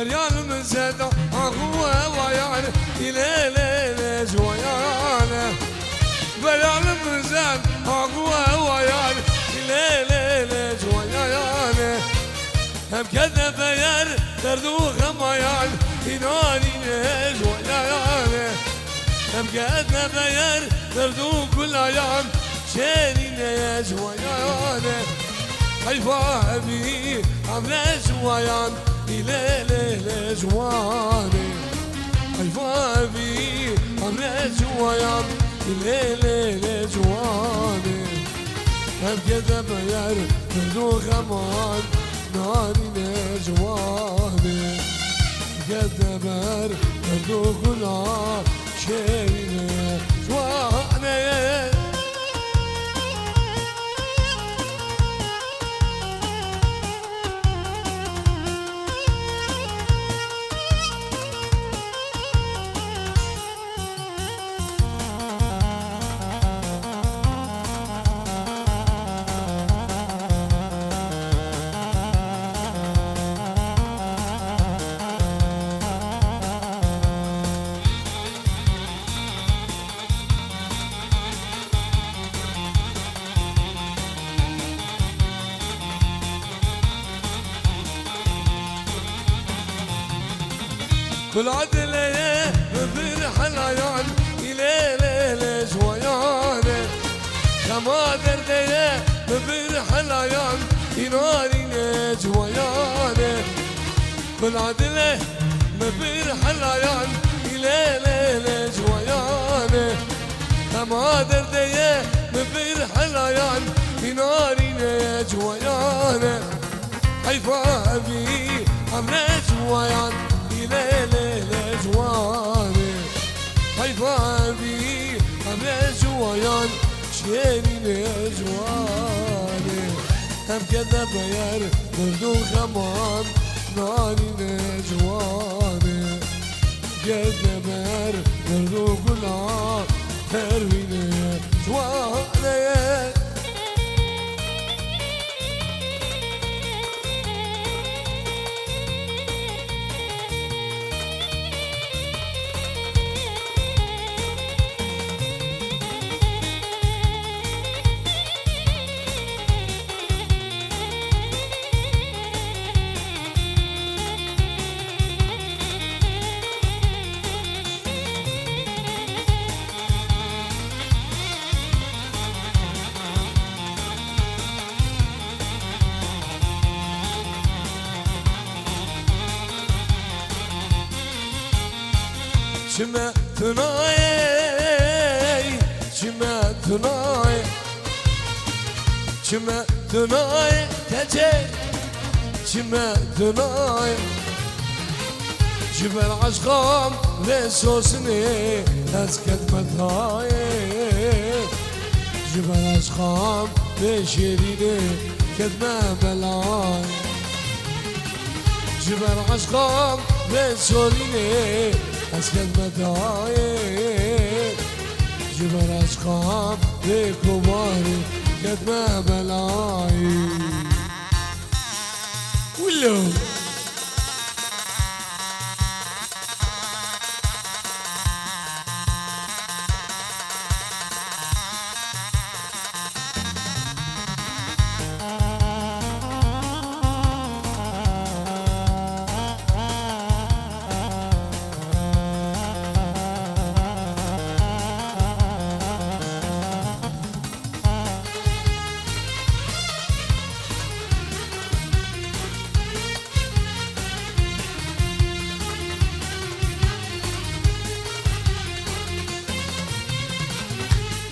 بريال من زاد أخوه ويانا إلى جويانا بريال من زاد أخوه ويانا إلى جويانا هم كذا بيار دردو خمايان إناني جويانا هم كذا بيار دردو كل أيام شيرين جويانا حيفا بي عمنا جويان إلى جواني حيفا بي عمنا جويان إلى جواني هم كذا بيار دردو خمان ناري جواني كذا بيار دردو كل شيرين جواني كل عدلة بفرح العيان إلى جويانة كما دردية بفرح العيان إلى جويانة كل عدلة بفرح العيان إلى جويانة كما دردية بفرح العيان إلى جويانة حيفا بي عمنا جويان إلى جواني حيفا بي عمنا جويان شيرين جواني هم كذا بيار دردو خمان ناري جواني كذا بيار دردو كلا تروين جواني شما ثنائي شما ثنائي شما ثنائي تجي شما ثنائي جبل عشقام لسوسني أسكت مثاي جبل عشقام لشيريني كدما بلاي جبل عشقام لسوليني أسكت مدايق جبل أشقام لكباري قد ما بلاي ولو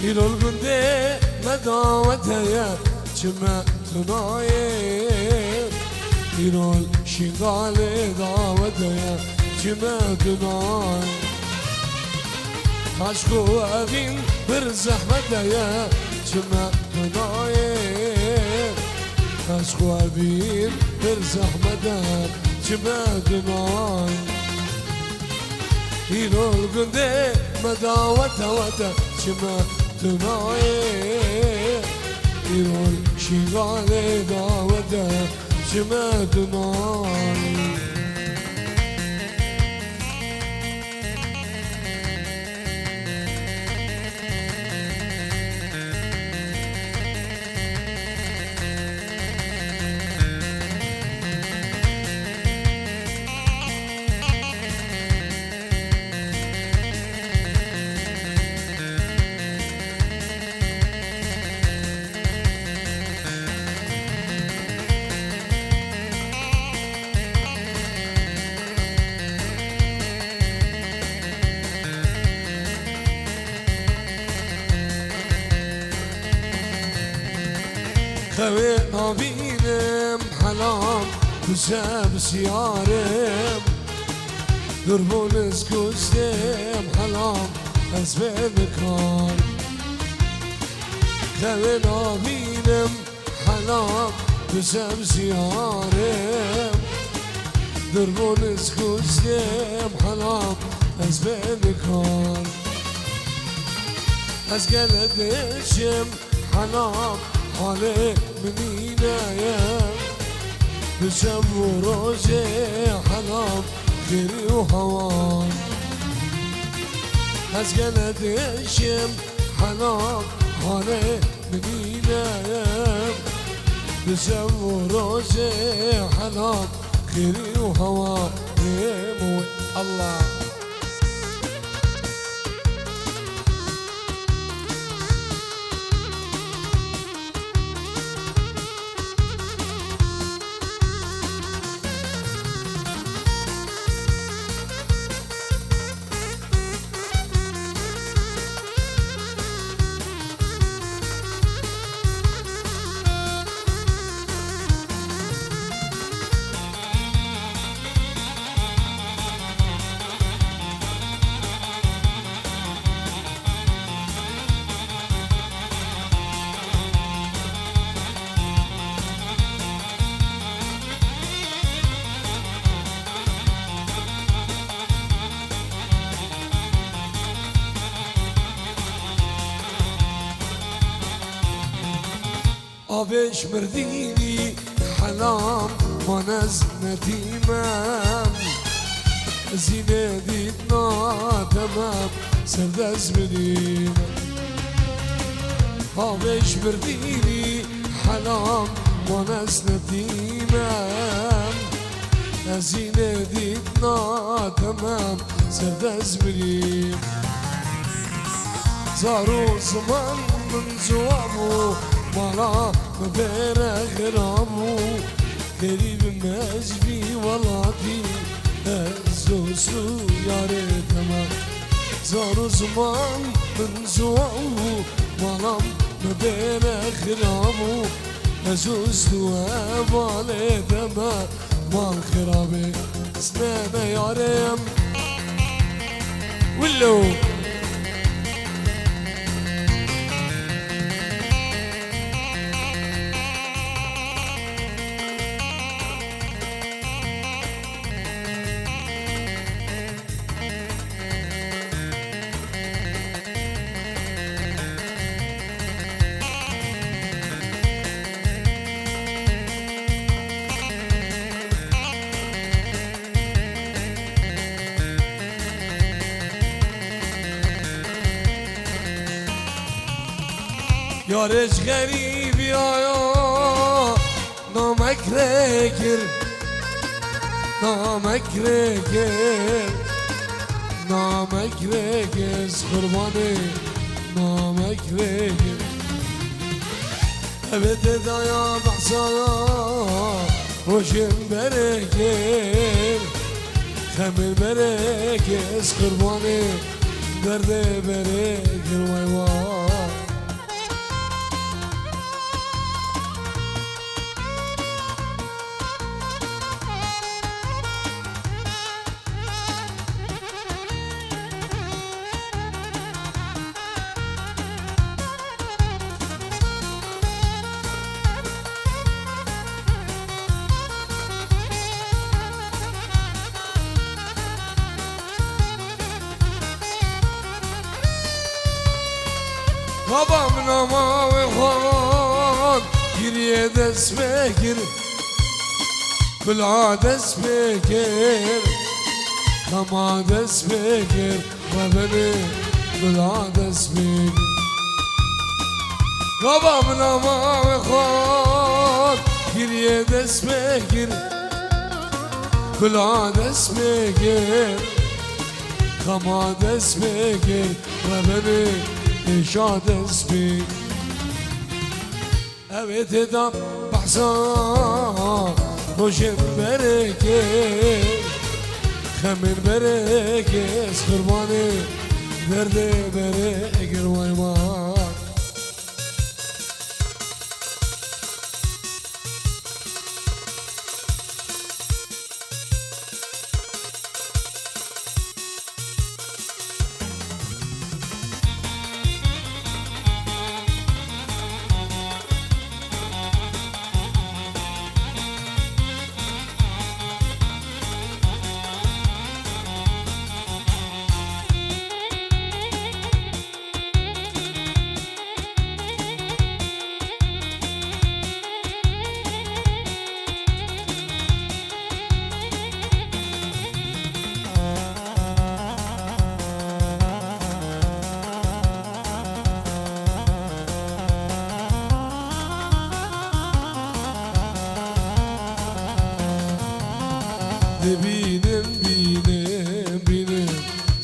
يلو القندي مداوتها يا جمع تنايم يلو الشغال داوتها يا جمع تنايم عشقو أبين برزحمتها يا جمع تنايم عشقو أبين برزحمتها جمع تنايم يلو القندي مداوتها جمع تنايم يرول شغال داوته جمع تنايم خوي نبينم حلام بساب سيارم دربون سكوستم حلام از بذكار خوي نبينم حلام بساب سيارم دربون سكوستم حلام از بذكار از قلدشم حلام حالي منينايا بشم وروجي حلام خيري وهوان از قلدشم حلام حالي منينايا بشم وروجي حلام خيري وهوان الله آبش مرديني حلام منز نديمم زينة ديتنا تمام سردز بديم آبش مرديني حلام منز نديمم زينة ديتنا تمام سردز بديم زارو زمان من زوامو مالا مبارا غرامو قريب مجبي ولاتي الزوسو ياري تمام زارو زمان من زوامو مالا مبارا غرامو الزوسو أبالي تمام مال خرابي سنانا ياريم ولو یارش غریبی آیا نامک رگر نامک رگر نامک رگر قربانه نامک رگر evet daya baksana hoşum bereker Kamil berekes kurbanı derde bereker vay vay Babam nama ve khan geriye dest bekir Kula dest bekir Kama dest bekir Ve beni kula dest bekir Babam nama ve khan geriye dest bekir Kula dest bekir Kama dest bekir Ve beni شاد اسمي evet edam bahsan hoşum bereket Khamir bereket kurbanı derde bereket vay vay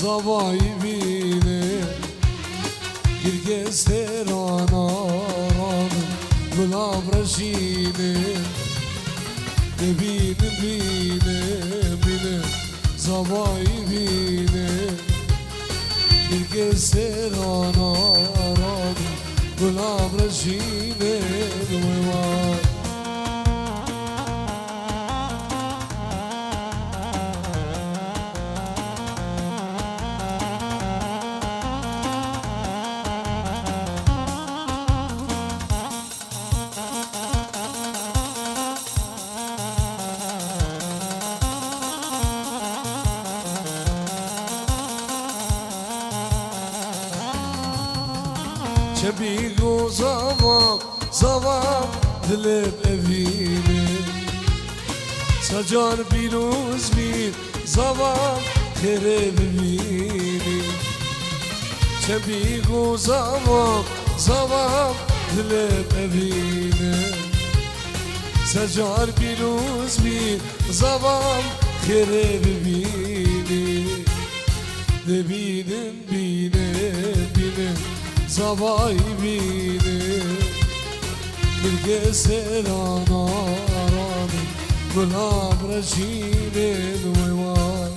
زوایی بینه گرگستران آرام گلاب رشینه ببینه بینه بینه زوایی بینه گرگستران آرام گلاب رشینه دویوان چه بیگو زوام دلم اوینه سجان بیروز بین زوام خیره ببینی چه بیگو زوام دلم اوینه سجان بیروز بین زوام خیره ببینی ببینم بینه بینه زوایی بینه گرگستران آرام گلاب رشینه دویوان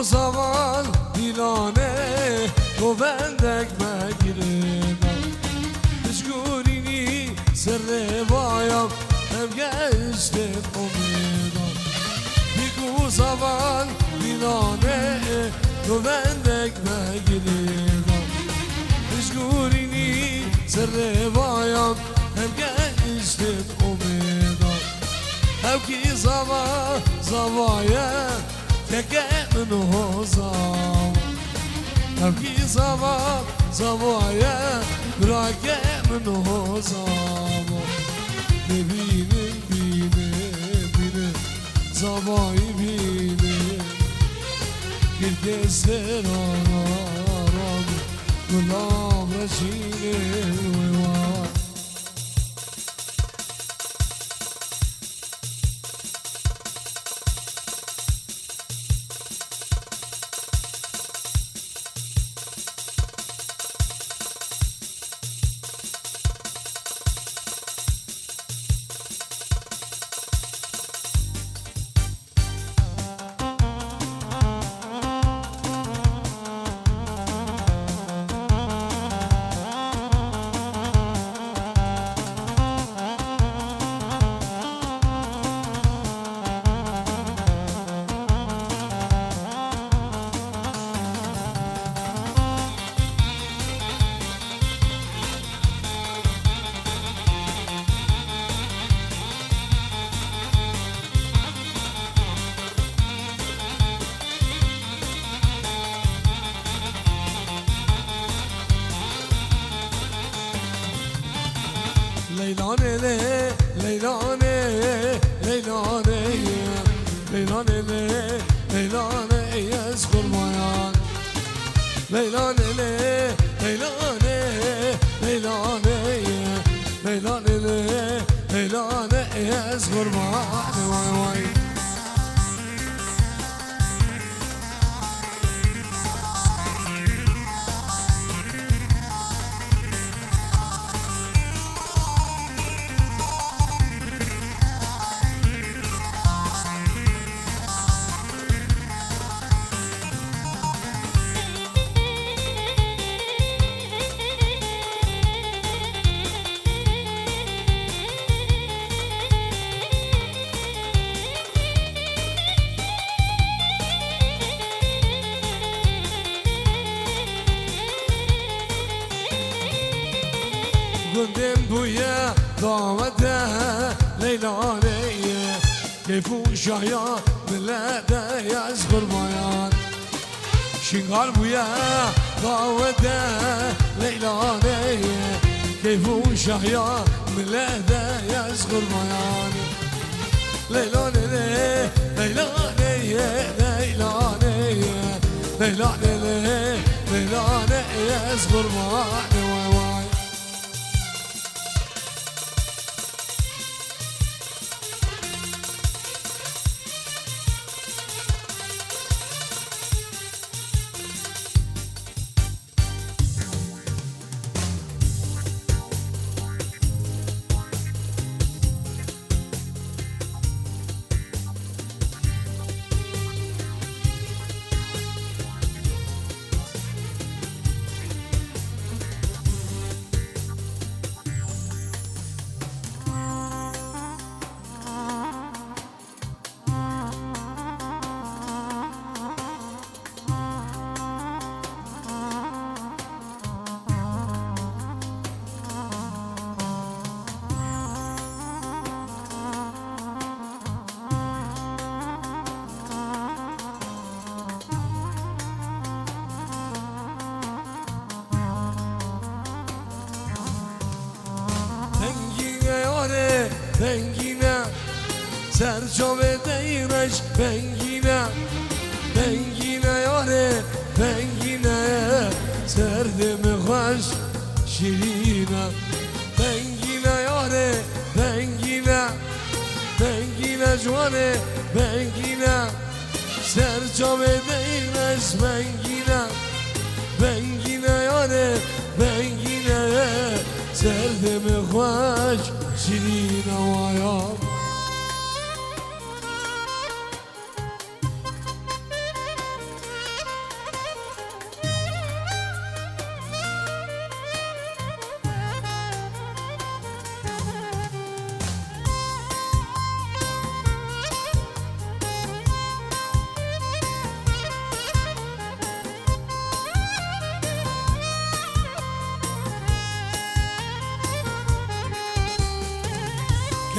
زوال دیلانه گوندک مگیرنم مشگورینی سر بایم هم گشتم امیدم بیگو زوال دیلانه گوندک مگیرنم مشگورینی سر بایم هم گشتم امیدم هم کی زوایا تكأ من هزام أبكي زوايا براكأ من هزام ببيني بيني بيني زواي بيني گرگستران آرام گلاب رشینه ویوان لیلانه لیلانه لیلانه لیلانه لیلانه از قربان لیلانه لیلانه لیلانه لیلانه لیلانه از قربان وای وای گندم بویا دامده لیلانه کیف و شایا ملده از قربان شنگال بویا دامده لیلانه کیف و شایا ملده از قربان لیلانه لیلانه لیلانه لیلانه لیلانه از قربان وای وای بنگینه سرچاوه دیرش بنگینه بنگینه یاره بنگینه سردم خوش شیرینه بنگینه یاره بنگینه بنگینه جوانه بنگینه سرچاوه دیرش بنگینه بنگینه یاره بنگینه سردم خوش شیرینه وایا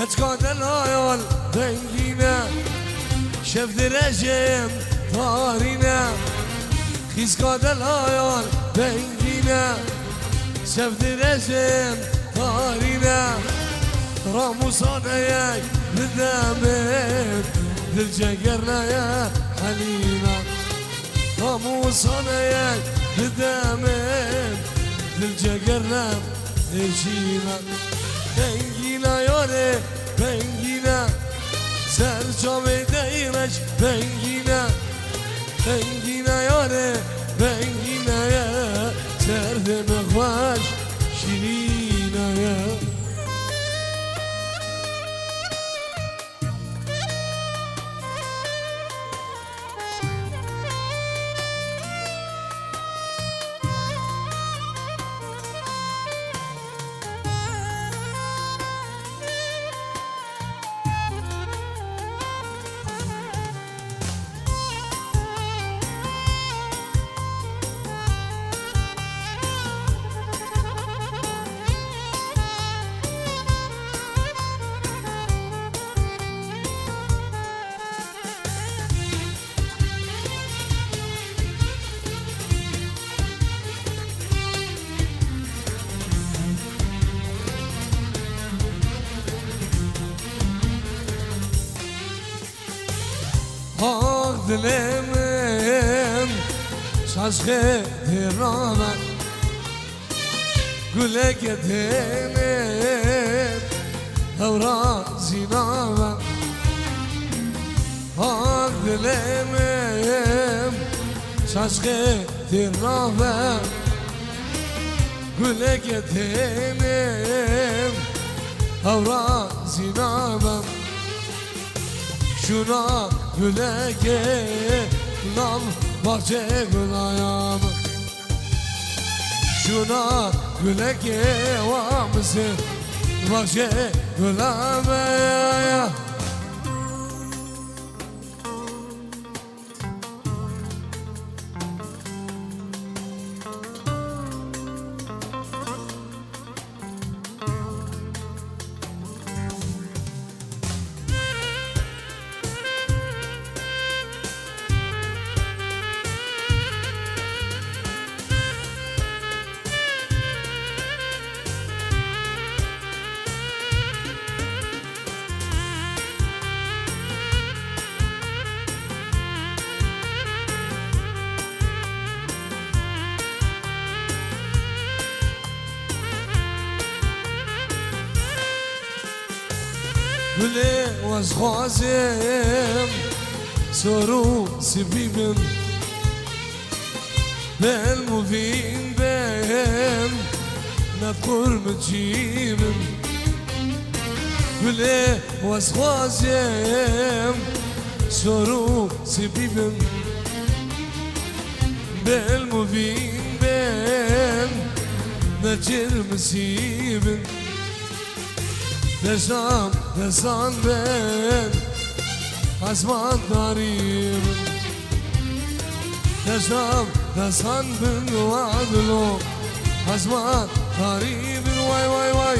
کت کادل آیال بنگینه شف درجم تارینه خیز کادل آیال بنگینه شف درجم تارینه راموسانه یک بدمت دل جگرنه یا حلیمه راموسانه یک بدمت دل جگرنه اشیمه بنگینه یاره بنگینه سرچاوه دیرش بنگینه بنگینه یاره بنگینه سردم خوش شیرینه آه دلم شاشخه درامن گله گدنم هورا زینامن آه دلم شاشخه درامن گله گدنم هورا زینامن شونا güleke nam bahçe gülayam şuna güleke vamsı bahçe gülamaya بلي وازخوازم سورو سبيبم بالمبين بهم نذكر مجيبم بلي وازخوازم سورو سبيبم بالمبين بهم نجر مسيبم نشام نسان بين أزمان داريم نشام نسان بين وعدلو أزمان داريم واي واي واي